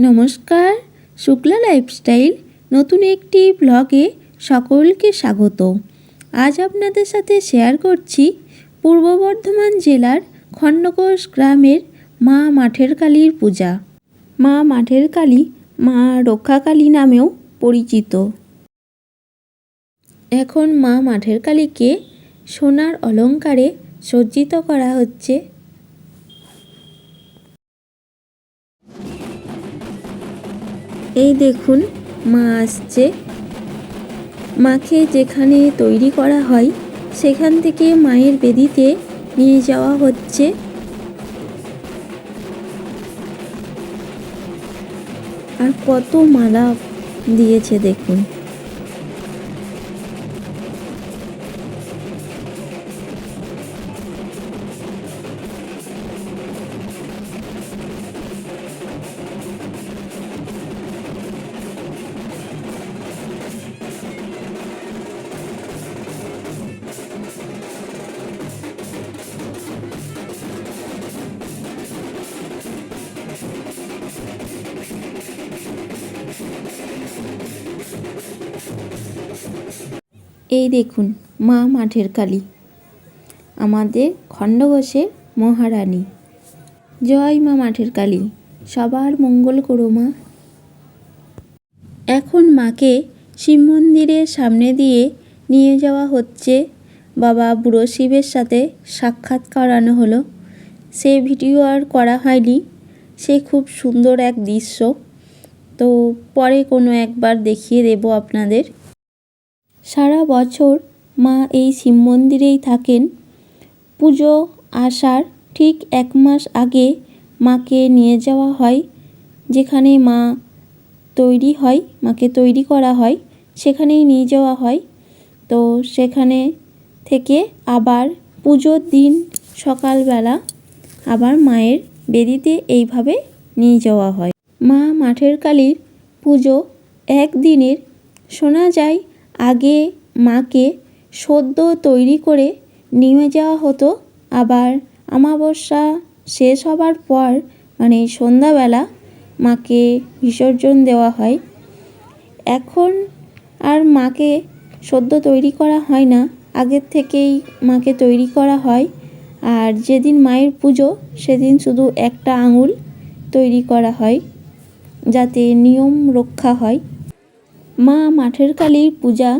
নমস্কার, শুক্লা লাইফস্টাইল নতুন একটি ব্লগে সকলকে স্বাগত। আজ আপনাদের সাথে শেয়ার করছি পূর্ব বর্ধমান জেলার খণ্ডঘোষ গ্রামের মা মাঠের কালীর পূজা। মা মাঠের কালী মা রক্ষাকালী নামেও পরিচিত। এখন মা মাঠের কালীকে সোনার অলংকারে সজ্জিত করা হচ্ছে। এই দেখুন মা আসছে। মাকে যেখানে তৈরি করা হয় সেখান থেকে মায়ের বেদিতে নিয়ে যাওয়া হচ্ছে। আর কত মালা দিয়েছে দেখুন। এই দেখুন মা মাঠের কালী, আমাদের খণ্ডঘোষের মহারানী। জয় মা মাঠের কালী, সবার মঙ্গল করো মা। এখন মাকে শিব মন্দিরের সামনে দিয়ে নিয়ে যাওয়া হচ্ছে। বাবা বুড়ো শিবের সাথে সাক্ষাৎ করানো হলো। সে ভিডিও আর করা হয়নি। সে খুব সুন্দর এক দৃশ্য, তো পরে কোনো একবার দেখিয়ে দেব আপনাদের। সারা বছর মা এই শিব মন্দিরেই থাকেন। পুজো আসার ঠিক 1 মাস আগে মাকে নিয়ে যাওয়া হয়। যেখানে মা তৈরি হয়, মাকে তৈরি করা হয়, সেখানেই নিয়ে যাওয়া হয়। তো সেখানে থেকে আবার পুজোর দিন সকালবেলা আবার মায়ের বেদিতে এইভাবে নিয়ে যাওয়া হয়। মা মাঠের কালীর পুজো একদিনের। শোনা যায় আগে মাকে সদ্য তৈরি করে নিয়ে যাওয়া হতো, আবার অমাবস্যা শেষ হবার পর মানে সন্ধ্যাবেলা মাকে বিসর্জন দেওয়া হয়। এখন আর মাকে সদ্য তৈরি করা হয় না, আগের থেকেই মাকে তৈরি করা হয়। আর যেদিন মায়ের পুজো সেদিন শুধু একটা আঙুল তৈরি করা হয়, যাতে নিয়ম রক্ষা হয়। মা মাঠের কালীর পূজা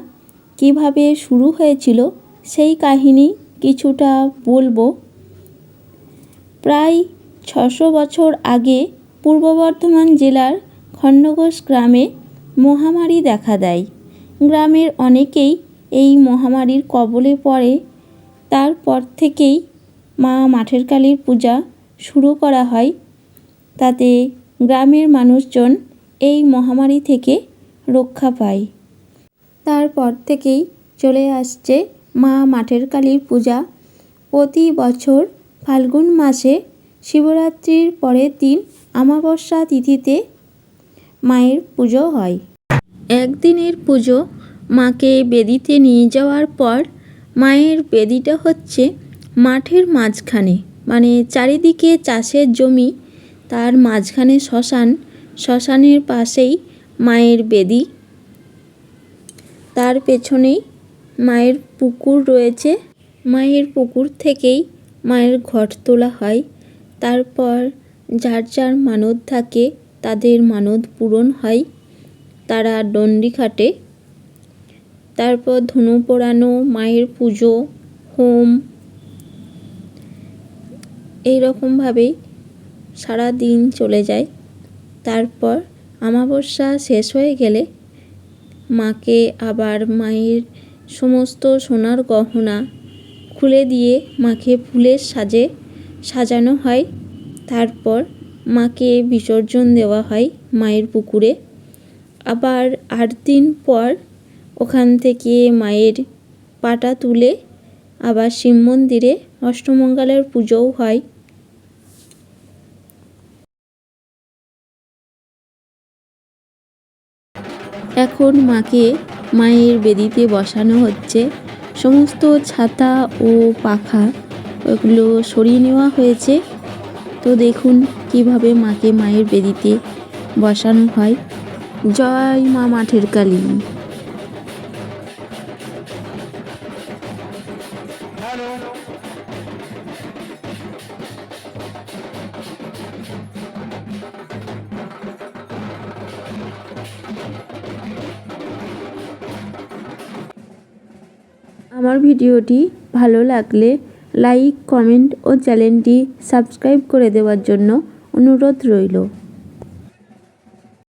কিভাবে শুরু হয়েছিল সেই কাহিনী কিছুটা বলবো। প্রায় 600 বছর আগে পূর্ব বর্ধমান জেলার খণ্ডঘোষ গ্রামে মহামারী দেখা দেয়। গ্রামের অনেকেই এই মহামারীর কবলে পড়ে। তারপর থেকেই মা মাঠের কালীর পূজা শুরু করা হয়। তাতে গ্রামের মানুষজন এই মহামারী থেকে রক্ষা পায়। তারপর থেকেই চলে আসছে মা মাঠের কালীর পূজা। প্রতি বছর ফাল্গুন মাসে শিবরাত্রির পরের দিন অমাবস্যা তিথিতে মায়ের পুজো হয়। একদিনের পুজো। মাকে বেদিতে নিয়ে যাওয়ার পর মায়ের বেদিটা হচ্ছে মাঠের মাঝখানে, মানে চারিদিকে চাষের জমি, তার মাঝখানে শ্মশান, শ্মশানের পাশেই মায়ের বেদি। তার পেছনেই মায়ের পুকুর রয়েছে। মায়ের পুকুর থেকেই মায়ের ঘট তোলা হয়। তারপর যার যার মানত থাকে তাদের মানত পূরণ হয়। তারা ডন্ডি খাটে। তারপর ধনু পোড়ানো, মায়ের পুজো, হোম, এইরকমভাবেই সারা দিন চলে যায়। তারপর অমাবস্যা শেষ হয়ে গেলে মাকে আবার মায়ের সমস্ত সোনার গহনা খুলে দিয়ে মাকে ফুলের সাজে সাজানো হয়। তারপর মাকে বিসর্জন দেওয়া হয় মায়ের পুকুরে। আবার 8 দিন পর ওখান থেকে মায়ের পাটা তুলে আবার শিব মন্দিরে অষ্টমঙ্গলার পুজোও হয়। এখন মাকে মায়ের বেদিতে বসানো হচ্ছে। সমস্ত ছাতা ও পাখা ওগুলো সরিয়ে নেওয়া হয়েছে। তো দেখুন কিভাবে মাকে মায়ের বেদিতে বসানো হয়। জয় মা মাঠের কালী। আমার ভিডিওটি ভালো লাগলে লাইক, কমেন্ট ও চ্যানেলটি সাবস্ক্রাইব করে দেওয়ার জন্য অনুরোধ রইল।